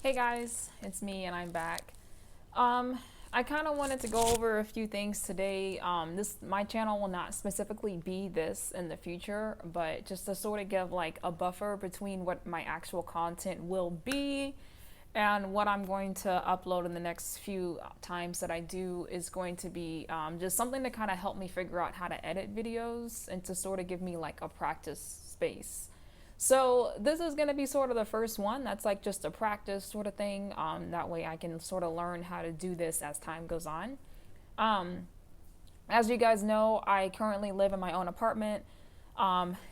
Hey guys, it's me and I'm back. Um, I kind of wanted to go over a few things today. This my channel will not specifically be this in the future, but just to sort of give like a buffer between what my actual content will be and what I'm going to upload in the next few times that I do is going to be just something to kind of help me figure out how to edit videos and to sort of give me like a practice space. So this is going to be sort of the first one that's like just a practice sort of thing. That way I can sort of learn how to do this as time goes on. Um, as you guys know, I currently live in my own apartment.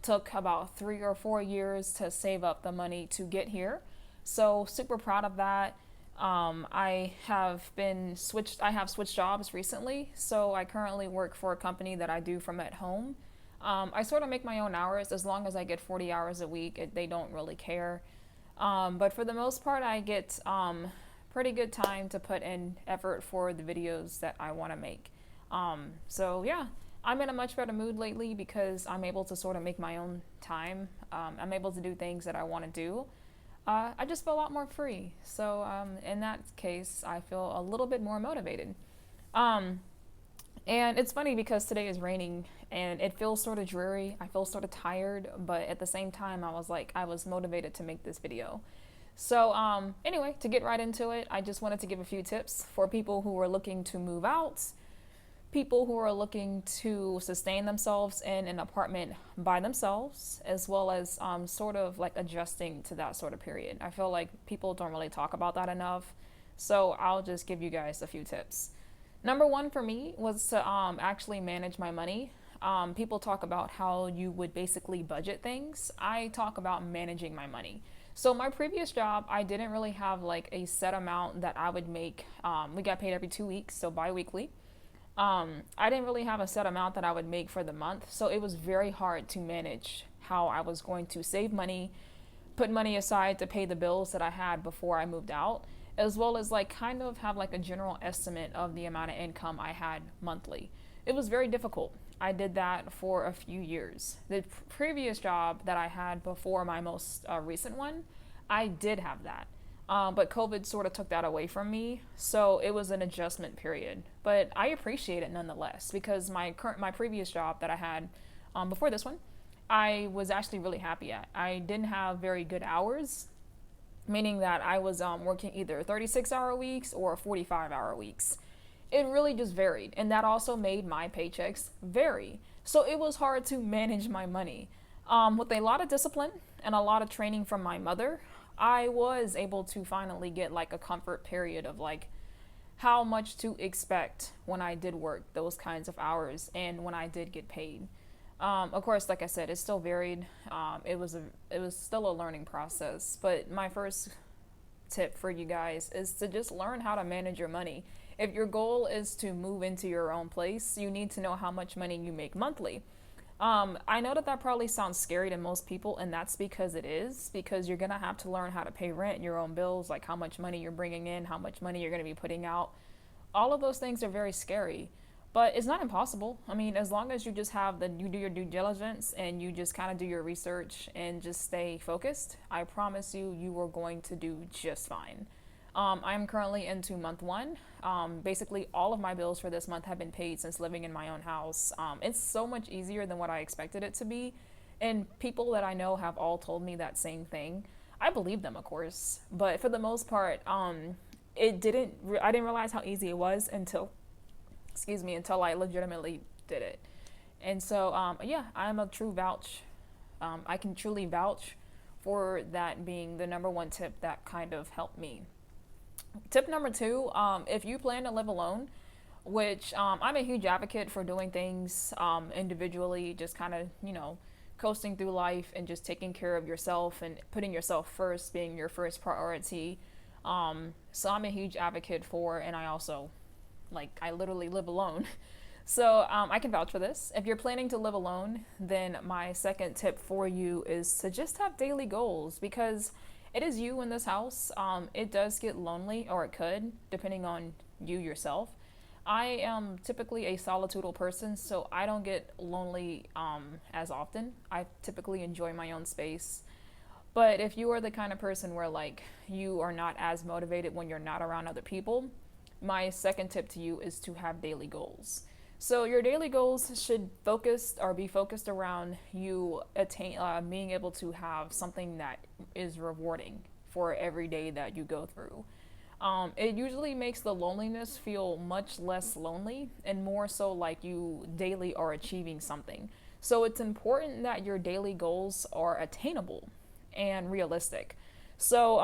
Took about 3 or 4 years to save up the money to get here. So super proud of that. I have switched jobs recently. So I currently work for a company that I do from at home. I sort of make my own hours as long as I get 40 hours a week. They don't really care. But for the most part, I get pretty good time to put in effort for the videos that I want to make. So yeah, I'm in a much better mood lately because I'm able to sort of make my own time. I'm able to do things that I want to do. I just feel a lot more free. So in that case, I feel a little bit more motivated. Um, and it's funny because today is raining and it feels sort of dreary. I feel sort of tired, but at the same time, I was motivated to make this video. So, anyway, to get right into it, I just wanted to give a few tips for people who are looking to move out, people who are looking to sustain themselves in an apartment by themselves, as well as sort of like adjusting to that sort of period. I feel like people don't really talk about that enough. So, I'll just give you guys a few tips. Number one for me was to actually manage my money. People talk about how you would basically budget things. I talk about managing my money. So my previous job, I didn't really have like a set amount that I would make. We got paid every 2 weeks, so biweekly. I didn't really have a set amount that I would make for the month, so it was very hard to manage how I was going to save money, put money aside to pay the bills that I had before I moved out, as well as like kind of have like a general estimate of the amount of income I had monthly. It was very difficult. I did that for a few years. The previous job that I had before my most recent one, I did have that. But COVID sort of took that away from me, so it was an adjustment period. But I appreciate it nonetheless because my previous job that I had before this one, I was actually really happy at. I didn't have very good hours, meaning that I was working either 36-hour weeks or 45-hour weeks. It really just varied, and that also made my paychecks vary. So it was hard to manage my money. With a lot of discipline and a lot of training from my mother, I was able to finally get like a comfort period of like how much to expect when I did work those kinds of hours and when I did get paid. Of course, like I said, it still varied. It was still a learning process. But my first tip for you guys is to just learn how to manage your money. If your goal is to move into your own place, you need to know how much money you make monthly. I know that that probably sounds scary to most people, and that's because it is, because you're gonna have to learn how to pay rent, your own bills, like how much money you're bringing in, how much money you're gonna be putting out. All of those things are very scary, but it's not impossible. I mean, as long as you just you do your due diligence and you just kind of do your research and just stay focused, I promise you, you are going to do just fine. I'm currently into month one. Basically, all of my bills for this month have been paid since living in my own house. It's so much easier than what I expected it to be. And people that I know have all told me that same thing. I believe them, of course. But for the most part, I didn't realize how easy it was until I legitimately did it. And so, yeah, I'm a true vouch. I can truly vouch for that being the number one tip that kind of helped me. Tip number two, if you plan to live alone, which I'm a huge advocate for doing things individually, just kind of, coasting through life and just taking care of yourself and putting yourself first being your first priority. So I'm a huge advocate for, and I literally live alone. So I can vouch for this. If you're planning to live alone, then my second tip for you is to just have daily goals because it is you in this house. It does get lonely, or it could, depending on you yourself. I am typically a solitudinal person, so I don't get lonely as often. I typically enjoy my own space. But if you are the kind of person where like you are not as motivated when you're not around other people, my second tip to you is to have daily goals. So your daily goals should focus or be focused around you being able to have something that is rewarding for every day that you go through. It usually makes the loneliness feel much less lonely and more so like you daily are achieving something. So it's important that your daily goals are attainable and realistic. So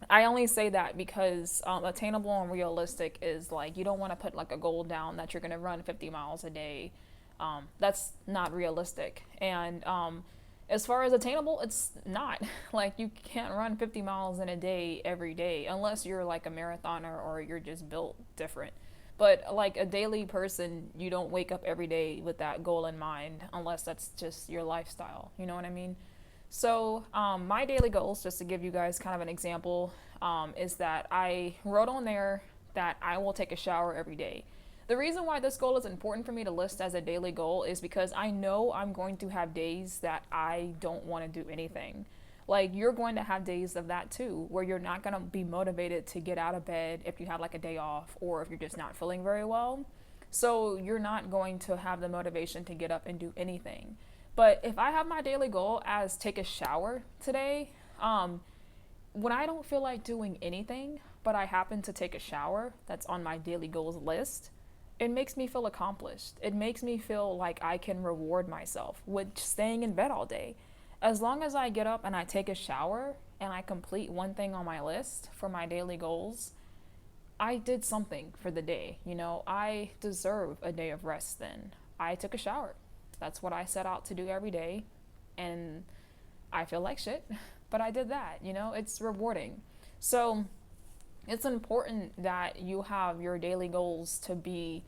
I only say that because attainable and realistic is like you don't want to put like a goal down that you're going to run 50 miles a day. That's not realistic. And as far as attainable, it's not. Like you can't run 50 miles in a day every day unless you're like a marathoner or you're just built different. But like a daily person, you don't wake up every day with that goal in mind unless that's just your lifestyle. You know what I mean? So, my daily goals, just to give you guys kind of an example, is that I wrote on there that I will take a shower every day. The reason why this goal is important for me to list as a daily goal is because I know I'm going to have days that I don't want to do anything. Like, you're going to have days of that too, where you're not going to be motivated to get out of bed if you have like a day off or if you're just not feeling very well. So, you're not going to have the motivation to get up and do anything. But if I have my daily goal as take a shower today, when I don't feel like doing anything, but I happen to take a shower that's on my daily goals list, it makes me feel accomplished. It makes me feel like I can reward myself with staying in bed all day. As long as I get up and I take a shower and I complete one thing on my list for my daily goals, I did something for the day. You know, I deserve a day of rest then. I took a shower. That's what I set out to do every day. And I feel like shit, but I did that. You know, it's rewarding. So it's important that you have your daily goals to be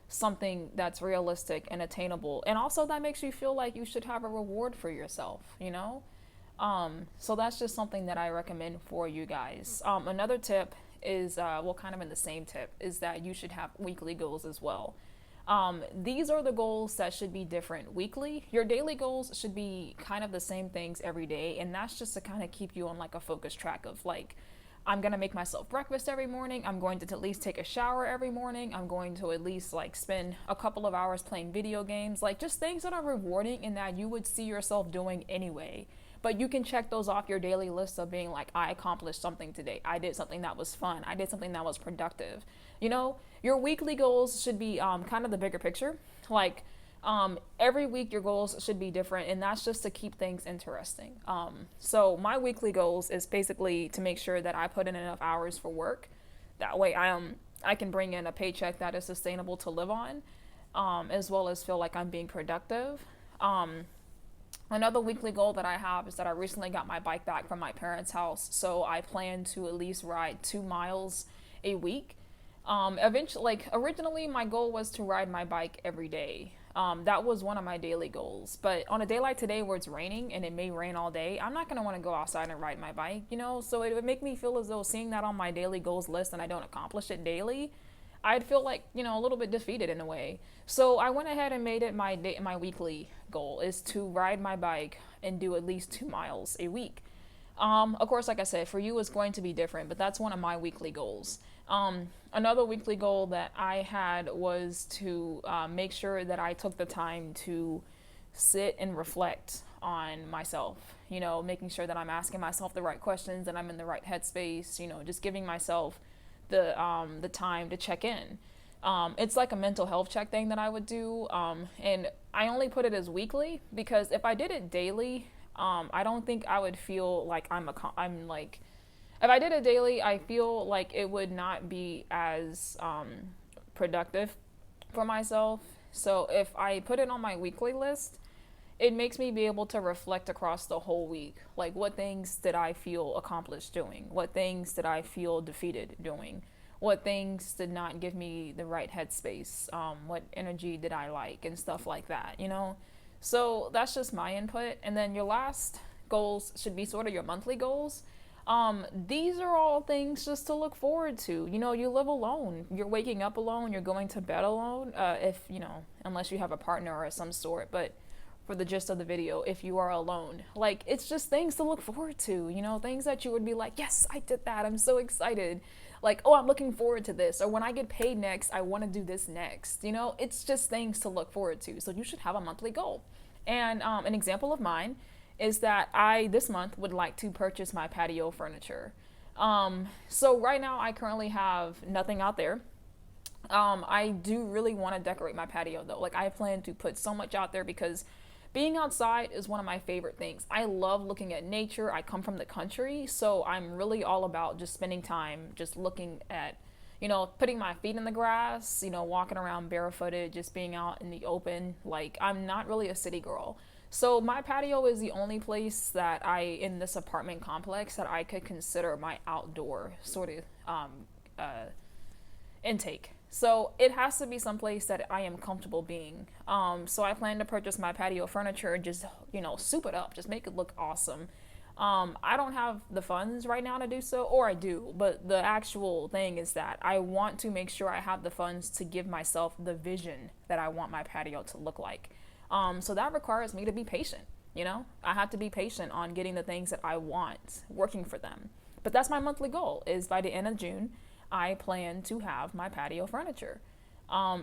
something that's realistic and attainable. And also that makes you feel like you should have a reward for yourself, you know? So that's just something that I recommend for you guys. Another tip is, well, kind of in the same tip, is that you should have weekly goals as well. These are the goals that should be different weekly. Your daily goals should be kind of the same things every day, and that's just to kind of keep you on like a focused track of like, I'm gonna make myself breakfast every morning. I'm going to at least take a shower every morning. I'm going to at least like spend a couple of hours playing video games, like just things that are rewarding and that you would see yourself doing anyway. But you can check those off your daily list of being like, I accomplished something today. I did something that was fun. I did something that was productive. You know, your weekly goals should be kind of the bigger picture. Like every week your goals should be different, and that's just to keep things interesting. So my weekly goals is basically to make sure that I put in enough hours for work. That way I can bring in a paycheck that is sustainable to live on, as well as feel like I'm being productive. Another weekly goal that I have is that I recently got my bike back from my parents' house, so I plan to at least ride 2 miles a week. Eventually, like originally, my goal was to ride my bike every day. That was one of my daily goals. But on a day like today where it's raining and it may rain all day, I'm not going to want to go outside and ride my bike, you know? So it would make me feel as though seeing that on my daily goals list and I don't accomplish it daily, I'd feel like, you know, a little bit defeated in a way. So I went ahead and made it my weekly goal is to ride my bike and do at least 2 miles a week. Of course, like I said, for you it's going to be different, but that's one of my weekly goals. Another weekly goal that I had was to make sure that I took the time to sit and reflect on myself, you know, making sure that I'm asking myself the right questions and I'm in the right headspace, you know, just giving myself the time to check in. It's like a mental health check thing that I would do, and I only put it as weekly because if I did it daily, I don't think I would feel like I'm like, if I did it daily, I feel like it would not be as productive for myself. So if I put it on my weekly list, it makes me be able to reflect across the whole week. Like, what things did I feel accomplished doing? What things did I feel defeated doing? What things did not give me the right headspace? What energy did I like? And stuff like that, you know? So that's just my input. And then your last goals should be sort of your monthly goals. These are all things just to look forward to. You know, you live alone. You're waking up alone. You're going to bed alone. If, you know, unless you have a partner or some sort. But for the gist of the video if you are alone. Like, it's just things to look forward to, you know, things that you would be like, yes, I did that. I'm so excited. Like, oh, I'm looking forward to this. Or when I get paid next, I want to do this next. You know, it's just things to look forward to. So you should have a monthly goal. And an example of mine is that I, this month, would like to purchase my patio furniture. So right now, I currently have nothing out there. I do really want to decorate my patio though. Like, I plan to put so much out there because being outside is one of my favorite things. I love looking at nature. I come from the country, so I'm really all about just spending time just looking at, you know, putting my feet in the grass, you know, walking around barefooted, just being out in the open. Like, I'm not really a city girl. So my patio is the only place that in this apartment complex that I could consider my outdoor sort of intake. So it has to be someplace that I am comfortable being. So I plan to purchase my patio furniture and just, you know, soup it up, just make it look awesome. I don't have the funds right now to do so, or I do, but the actual thing is that I want to make sure I have the funds to give myself the vision that I want my patio to look like. So that requires me to be patient. You know, I have to be patient on getting the things that I want, working for them. But that's my monthly goal, is by the end of June, I plan to have my patio furniture.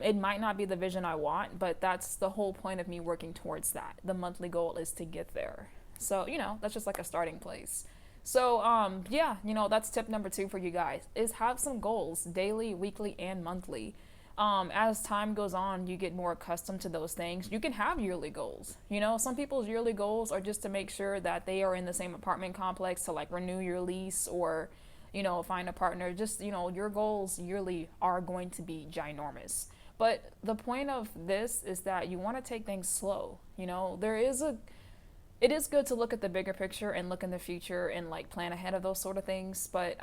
It might not be the vision I want, but that's the whole point of me working towards that. The monthly goal is to get there. So, you know, that's just like a starting place. So, yeah, you know, that's tip number 2 for you guys, is have some goals, daily, weekly, and monthly. As time goes on, you get more accustomed to those things. You can have yearly goals. You know, some people's yearly goals are just to make sure that they are in the same apartment complex to like renew your lease or, you know, find a partner. Just, you know, your goals yearly are going to be ginormous. But the point of this is that you want to take things slow. You know, it is good to look at the bigger picture and look in the future and like plan ahead of those sort of things. But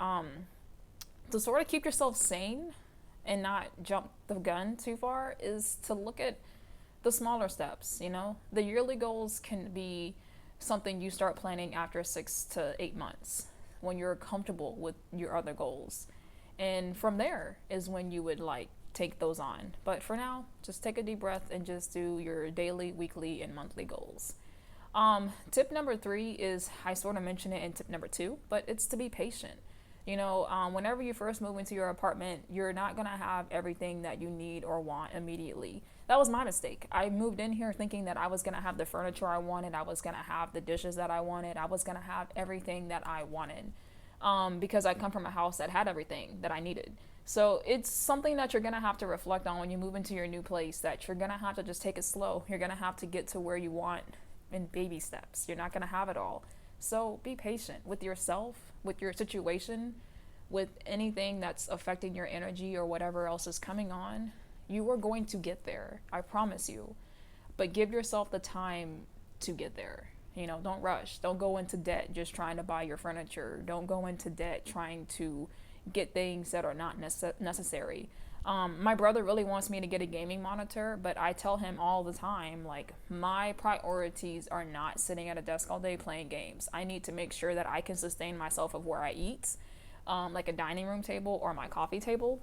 to sort of keep yourself sane and not jump the gun too far is to look at the smaller steps. You know, the yearly goals can be something you start planning after 6 to 8 months when you're comfortable with your other goals. And from there is when you would like take those on. But for now, just take a deep breath and just do your daily, weekly, and monthly goals. Tip number 3 is, I sort of mentioned it in tip number 2, but it's to be patient. You know, whenever you first move into your apartment, you're not going to have everything that you need or want immediately. That was my mistake. I moved in here thinking that I was going to have the furniture I wanted. I was going to have the dishes that I wanted. I was going to have everything that I wanted, because I come from a house that had everything that I needed. So it's something that you're going to have to reflect on when you move into your new place, that you're going to have to just take it slow. You're going to have to get to where you want in baby steps. You're not going to have it all. So be patient with yourself, with your situation, with anything that's affecting your energy or whatever else is coming on. You are going to get there, I promise you. But give yourself the time to get there. You know, don't rush. Don't go into debt just trying to buy your furniture. Don't go into debt trying to get things that are not necessary. My brother really wants me to get a gaming monitor, but I tell him all the time, like, my priorities are not sitting at a desk all day playing games. I need to make sure that I can sustain myself of where I eat, like a dining room table or my coffee table.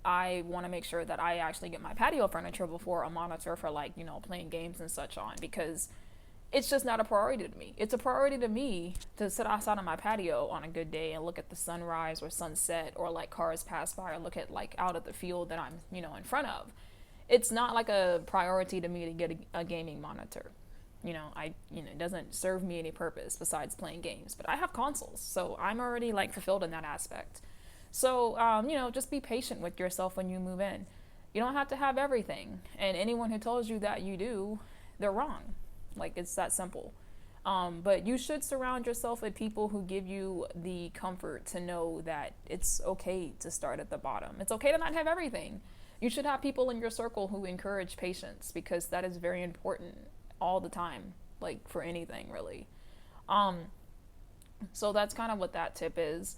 I want to make sure that I actually get my patio furniture before a monitor for, like, you know, playing games and such on, because it's just not a priority to me. It's a priority to me to sit outside on my patio on a good day and look at the sunrise or sunset, or like cars pass by, or look at like out at the field that I'm, you know, in front of. It's not like a priority to me to get a gaming monitor. You know, it doesn't serve me any purpose besides playing games, but I have consoles, so I'm already like fulfilled in that aspect. So, you know, just be patient with yourself when you move in. You don't have to have everything, and anyone who tells you that you do, they're wrong. Like, it's that simple. But you should surround yourself with people who give you the comfort to know that it's okay to start at the bottom. It's okay to not have everything. You should have people in your circle who encourage patience, because that is very important all the time, like for anything really. So that's kind of what that tip is.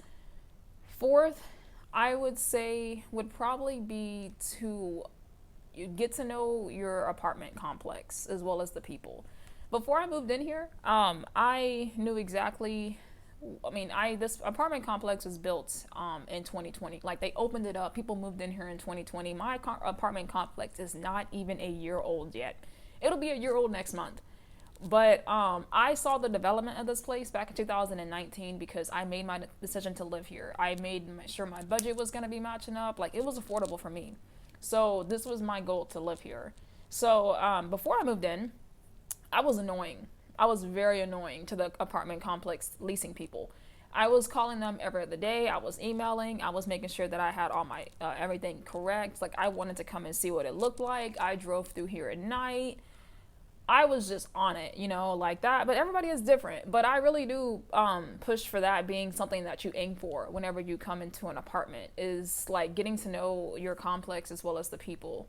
Fourth, I would say, would probably be to get to know your apartment complex as well as the people. Before I moved in here, I knew exactly. This apartment complex was built in 2020. Like, they opened it up. People moved in here in 2020. My apartment complex is not even a year old yet. It'll be a year old next month. But I saw the development of this place back in 2019 because I made my decision to live here. I made sure my budget was going to be matching up. Like, it was affordable for me. So this was my goal, to live here. So before I moved in, I was annoying. I was very annoying to the apartment complex leasing people. I was calling them every other day. I was emailing. I was making sure that I had all my everything correct. Like, I wanted to come and see what it looked like. I drove through here at night. I was just on it, like that. But everybody is different. But I really do push for that being something that you aim for whenever you come into an apartment, is like getting to know your complex as well as the people.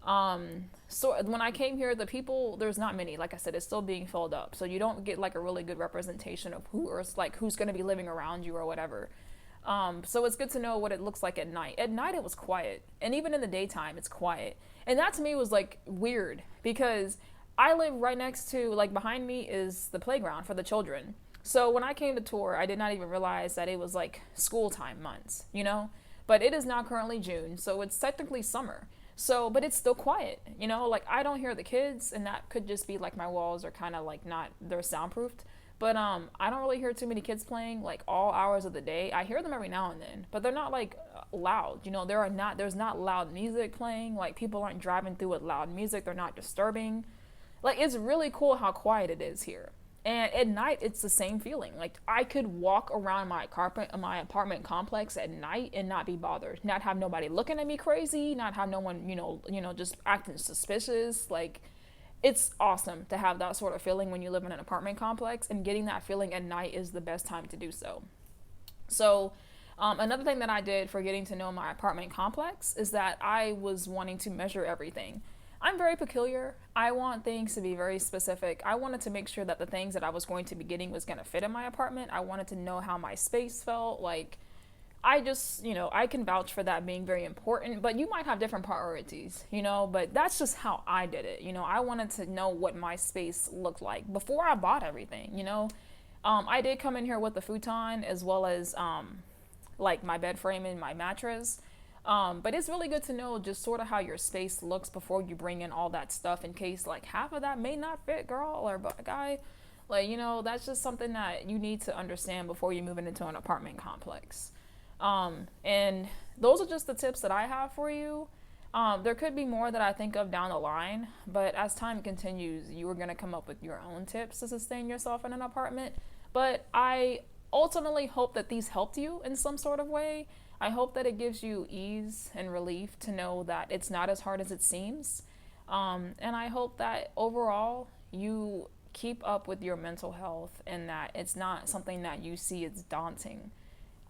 So when I came here, the people, there's not many. Like I said, it's still being filled up. So you don't get like a really good representation of who's going to be living around you or whatever. So it's good to know what it looks like at night. At night, it was quiet. And even in the daytime, it's quiet. And that to me was like weird because I live right next to, like, behind me is the playground for the children. So when I came to tour, I did not even realize that it was like school time months. But it is now currently June, so it's technically summer. So, but it's still quiet. Like, I don't hear the kids, and that could just be like my walls are kind of like not, they're soundproofed. But I don't really hear too many kids playing like all hours of the day. I hear them every now and then, but they're not like loud. There's not loud music playing. Like, people aren't driving through with loud music. They're not disturbing. Like, it's really cool how quiet it is here. And at night, it's the same feeling. Like, I could walk around my apartment complex at night and not be bothered. Not have nobody looking at me crazy. Not have no one, just acting suspicious. Like, it's awesome to have that sort of feeling when you live in an apartment complex. And getting that feeling at night is the best time to do so. So, another thing that I did for getting to know my apartment complex is that I was wanting to measure everything. I'm very peculiar. I want things to be very specific. I wanted to make sure that the things that I was going to be getting was going to fit in my apartment. I wanted to know how my space felt. Like, I just, I can vouch for that being very important, but you might have different priorities, but that's just how I did it. I wanted to know what my space looked like before I bought everything. I did come in here with the futon as well as, like, my bed frame and my mattress. But it's really good to know just sort of how your space looks before you bring in all that stuff, in case like half of that may not fit, girl or guy. Like, that's just something that you need to understand before you move into an apartment complex. And those are just the tips that I have for you. There could be more that I think of down the line, but as time continues, you are going to come up with your own tips to sustain yourself in an apartment. But I ultimately hope that these helped you in some sort of way. I hope that it gives you ease and relief to know that it's not as hard as it seems. And I hope that overall you keep up with your mental health and that it's not something that you see as daunting.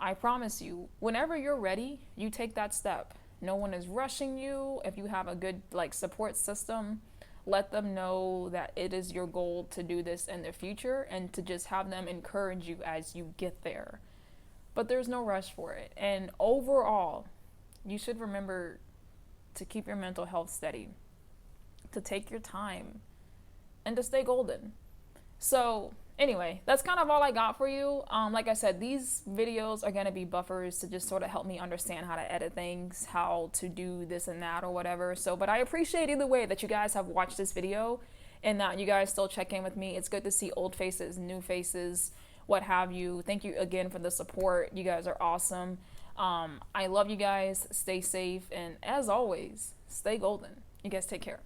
I promise you, whenever you're ready, you take that step. No one is rushing you. If you have a good support system, let them know that it is your goal to do this in the future and to just have them encourage you as you get there. But there's no rush for it. And overall, you should remember to keep your mental health steady, to take your time, and to stay golden. So anyway, that's kind of all I got for you. Like I said, these videos are going to be buffers to just sort of help me understand how to edit things, how to do this and that or whatever. So, but I appreciate either way that you guys have watched this video and that you guys still check in with me. It's good to see old faces, new faces, what have you. Thank you again for the support. You guys are awesome. I love you guys. Stay safe. And as always, stay golden. You guys take care.